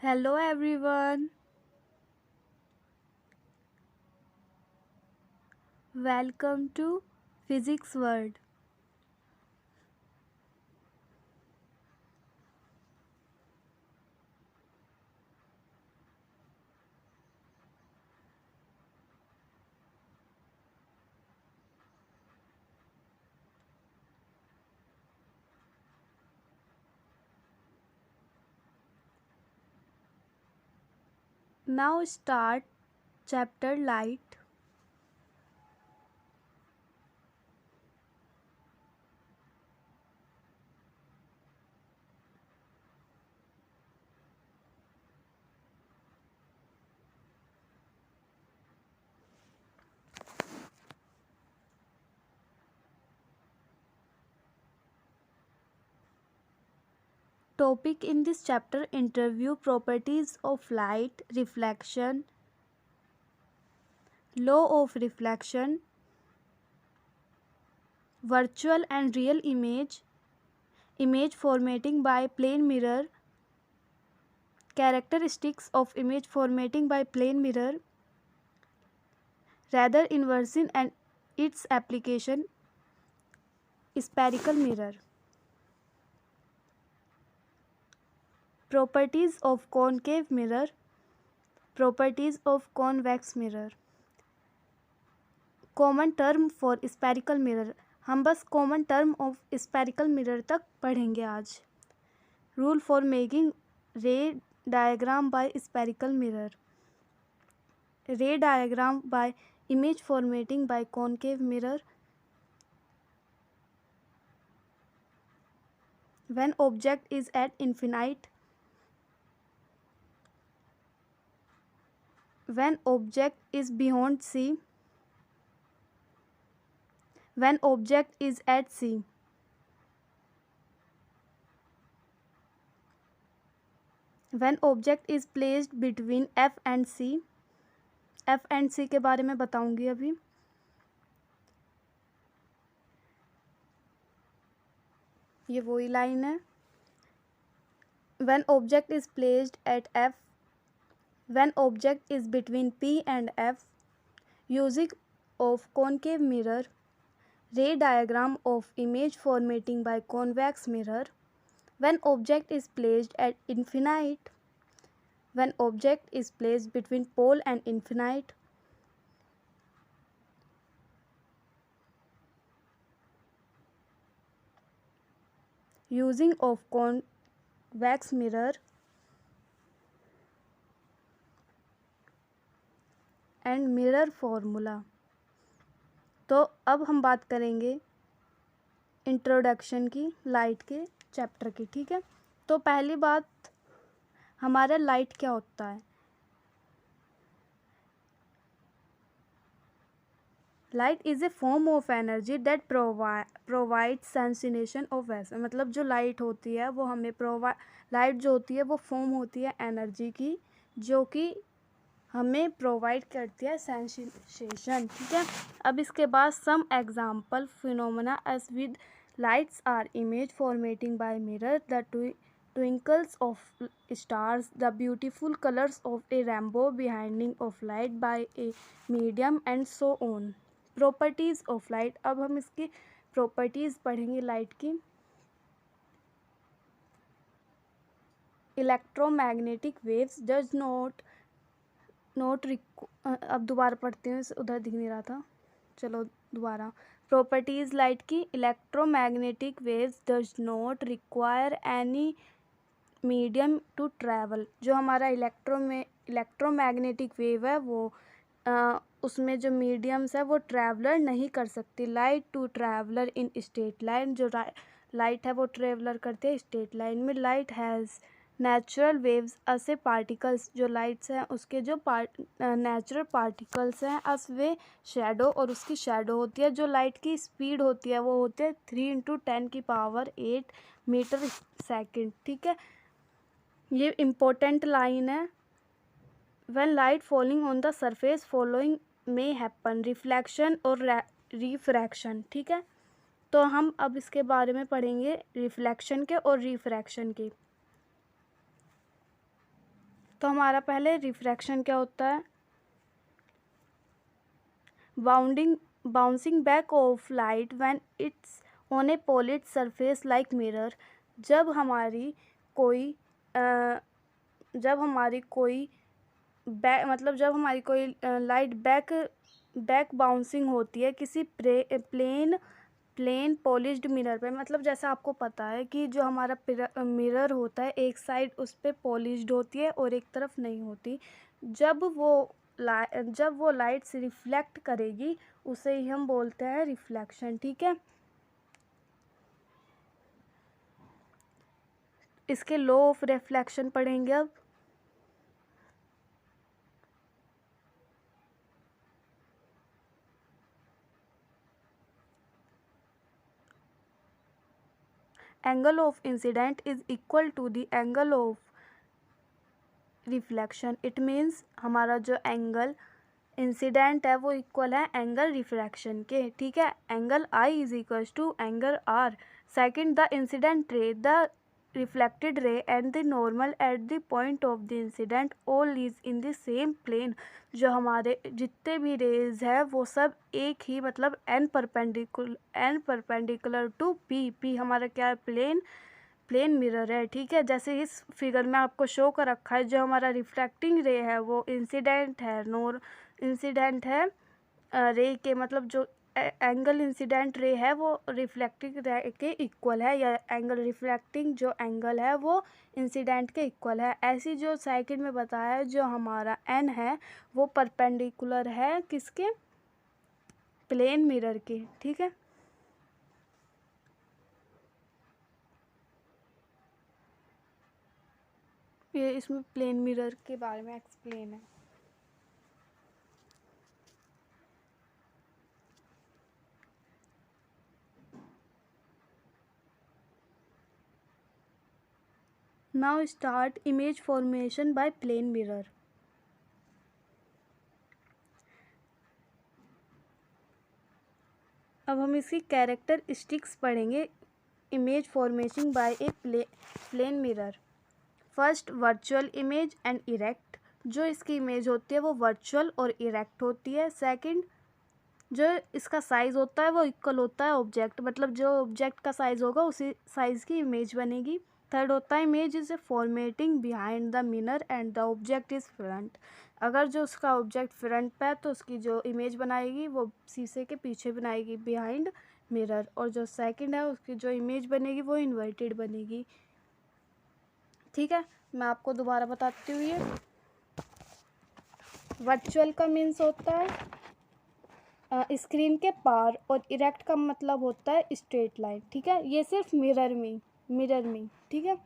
Hello everyone, welcome to Physics World. Now start chapter light. Topic in this chapter interview properties of light, reflection, law of reflection, virtual and real image formatting by plane mirror, characteristics of image formatting by plane mirror, radar inversion and its application, spherical mirror. Properties of concave mirror, properties of convex mirror. Common term for spherical mirror, हम बस common term of spherical mirror तक पढ़ेंगे आज. Rule for making ray diagram by spherical mirror, ray diagram by image formatting by concave mirror. When object is at infinite, when object is beyond C, when object is at C, when object is placed between F and C. F and C के बारे में बताऊंगी अभी. ये वही line है. when object is placed at F, when object is between P and F, using of concave mirror, ray diagram of image formatting by convex mirror. When object is placed at infinite, when object is placed between pole and infinite. Using of convex mirror and mirror formula. तो अब हम बात करेंगे introduction की, light के chapter की. ठीक है, तो पहली बात, हमारा लाइट क्या होता है. Light is a form of energy that provide sensation of वैसे, मतलब जो लाइट होती है वो हमें लाइट जो होती है वो फॉर्म होती है एनर्जी की, जो कि हमें प्रोवाइड करती है सेंसेशन. ठीक है, अब इसके बाद some example phenomena as with lights are image formatting by mirror, the twinkles of stars, the beautiful colors of a rainbow, behinding of light by a medium and so on. Properties of light. अब हम इसकी properties पढ़ेंगे light की. Electromagnetic waves does not अब दोबारा पढ़ते हैं, उधर दिख नहीं रहा था, चलो दोबारा. प्रॉपर्टीज लाइट की. Electromagnetic waves does not require any medium to travel. जो हमारा इलेक्ट्रोमैग्नेटिक वेव है वो उसमें जो मीडियम्स है वो ट्रैवलर नहीं कर सकती. Light to traveller in straight line, जो लाइट है वो ट्रैवलर करते हैं स्ट्रेट लाइन में. लाइट हैज़ नेचुरल वेव्स ऐसे पार्टिकल्स, जो लाइट्स हैं उसके जो नेचुरल पार्टिकल्स हैं अस वे शेडो, और उसकी शेडो होती है. जो लाइट की स्पीड होती है वो होती है 3 × 10⁸ मीटर सेकेंड. ठीक है, ये इम्पोर्टेंट लाइन है. When light falling on the surface following may happen, reflection और रिफ्रैक्शन. ठीक है, तो हम अब इसके बारे में पढ़ेंगे रिफ्लेक्शन के और रिफ्रैक्शन के. तो हमारा पहले रिफ्रैक्शन क्या होता है, bouncing back of light when it's on A polish surface like mirror. जब हमारी कोई अ, जब हमारी कोई जब हमारी कोई लाइट बैक बाउंसिंग होती है किसी प्लेन पॉलिश्ड मिरर पे, मतलब जैसा आपको पता है कि जो हमारा मिरर होता है एक साइड उस पे पॉलिश्ड होती है और एक तरफ नहीं होती। जब वो लाइट से रिफ्लेक्ट करेगी उसे ही हम बोलते हैं रिफ्लेक्शन। ठीक है, इसके लॉ ऑफ रिफ्लेक्शन पढ़ेंगे अब। Angle of incident is equal to the angle of reflection. It means हमारा जो एंगल इंसिडेंट है वो इक्वल है एंगल रिफ्रैक्शन के। ठीक है, angle I is equal to angle R. Second, the incident ray, the reflected ray and the normal at the point of the incident all is in the same plane. जो हमारे जितने भी raise है वो सब एक ही, मतलब एन परपेंडिकुलर टू पी हमारा क्या है, प्लेन मिरर है। ठीक है, जैसे इस फिगर में आपको शो कर रखा है जो हमारा रिफ्रैक्टिंग रे है वो इंसिडेंट है रे के, मतलब जो एंगल इंसिडेंट रे है वो रिफ्लेक्टिंग रे के इक्वल है, या एंगल रिफ्लेक्टिंग जो एंगल है वो इंसिडेंट के इक्वल है। ऐसी जो सेकंड में बताया जो हमारा एन है वो परपेंडिकुलर है किसके, प्लेन मिरर के। ठीक है, ये इसमें प्लेन मिरर के बारे में एक्सप्लेन है। Now start image formation by plane mirror. अब हम इसकी कैरेक्टरिस्टिक्स पढ़ेंगे image formation by a plane mirror. First, virtual image and erect. जो इसकी इमेज होती है वो वर्चुअल और इरेक्ट होती है। सेकंड, जो इसका साइज़ होता है वो इक्वल होता है ऑब्जेक्ट, मतलब जो ऑब्जेक्ट का साइज़ होगा उसी साइज़ की इमेज बनेगी। थर्ड होता है image is a formatting behind the mirror and the object is front. अगर जो उसका ऑब्जेक्ट फ्रंट पे है तो उसकी जो इमेज बनाएगी वो शीशे के पीछे बनाएगी बिहाइंड मिरर, और जो सेकंड है उसकी जो इमेज बनेगी वो इन्वर्टेड बनेगी। ठीक है, मैं आपको दोबारा बताती हूँ। ये वर्चुअल का मीन्स होता है स्क्रीन के पार, और इरेक्ट का मतलब होता है स्ट्रेट लाइन। ठीक है, ये सिर्फ मिरर में। ठीक है,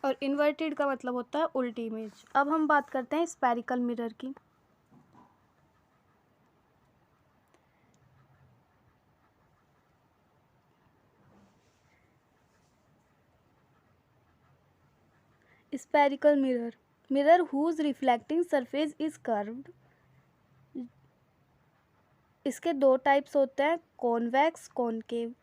और इन्वर्टेड का मतलब होता है उल्टी इमेज। अब हम बात करते हैं स्फेरिकल मिरर की। Spherical mirror whose reflecting surface is curved. इसके दो टाइप्स होते हैं, कॉन्वेक्स कॉनकेव।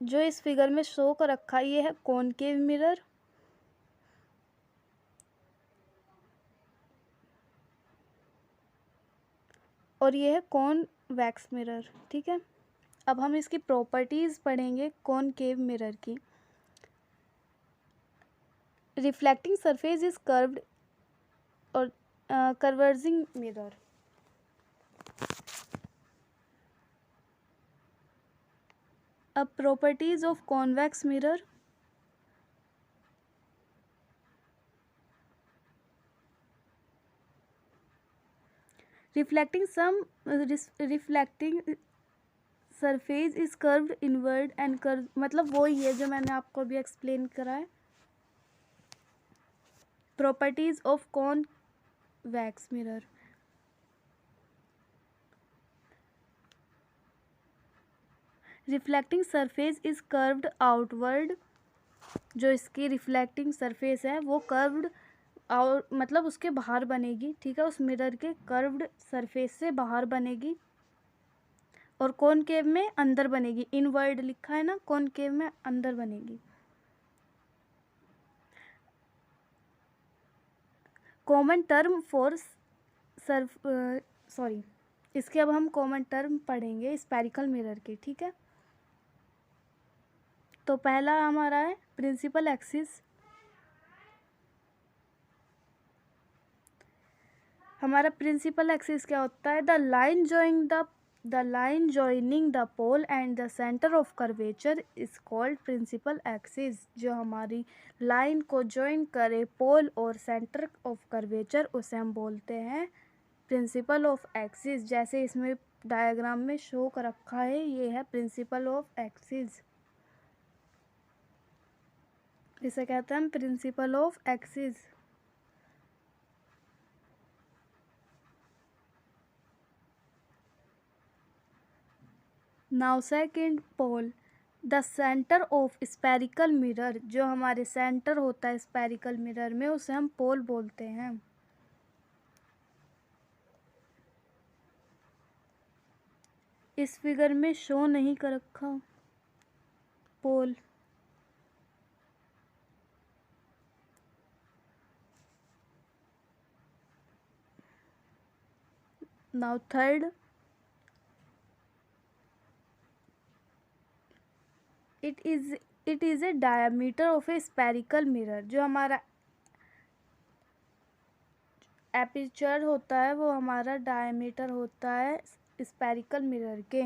जो इस फिगर में शो कर रखा है ये है कॉनकेव मिरर, और ये है कॉन्वेक्स मिरर। ठीक है, अब हम इसकी प्रॉपर्टीज़ पढ़ेंगे कॉनकेव मिरर की। रिफ्लेक्टिंग सरफेस इज कर्व्ड और कन्वर्जिंग मिरर। अब properties of convex mirror. Reflecting surface is curved inward and curve, मतलब वही है जो मैंने आपको अभी एक्सप्लेन करा है। Properties of convex mirror. Reflecting surface is curved outward. जो इसकी रिफ्लेक्टिंग सरफेस है वो कर्व्ड और मतलब उसके बाहर बनेगी, ठीक है, उस मिरर के कर्व्ड सरफेस से बाहर बनेगी, और कॉनकेव में अंदर बनेगी। इनवर्ड लिखा है ना, कॉनकेव में अंदर बनेगी। कॉमन टर्म फॉर सॉरी, इसके अब हम कॉमन टर्म पढ़ेंगे स्फेरिकल मिरर के, ठीक है। तो पहला हमारा है प्रिंसिपल एक्सिस। हमारा प्रिंसिपल एक्सिस क्या होता है? The line joining the pole and the centre of curvature is called principal axis. जो हमारी लाइन को जॉइन करे पोल और सेंटर ऑफ कर्वेचर, उसे हम बोलते हैं प्रिंसिपल ऑफ एक्सिस। जैसे इसमें डायग्राम में शो कर रखा है, ये है प्रिंसिपल ऑफ एक्सिस, इसे कहते हैं principal of axis. Now second pole, the centre of spherical mirror. जो हमारे सेंटर होता है स्पेरिकल मिरर में, उसे हम पोल बोलते हैं। इस फिगर में शो नहीं कर रखा pole. Now third, it is a diameter of a spherical mirror. जो हमारा एपर्चर होता है वो हमारा डायमीटर होता है स्पेरिकल मिरर के।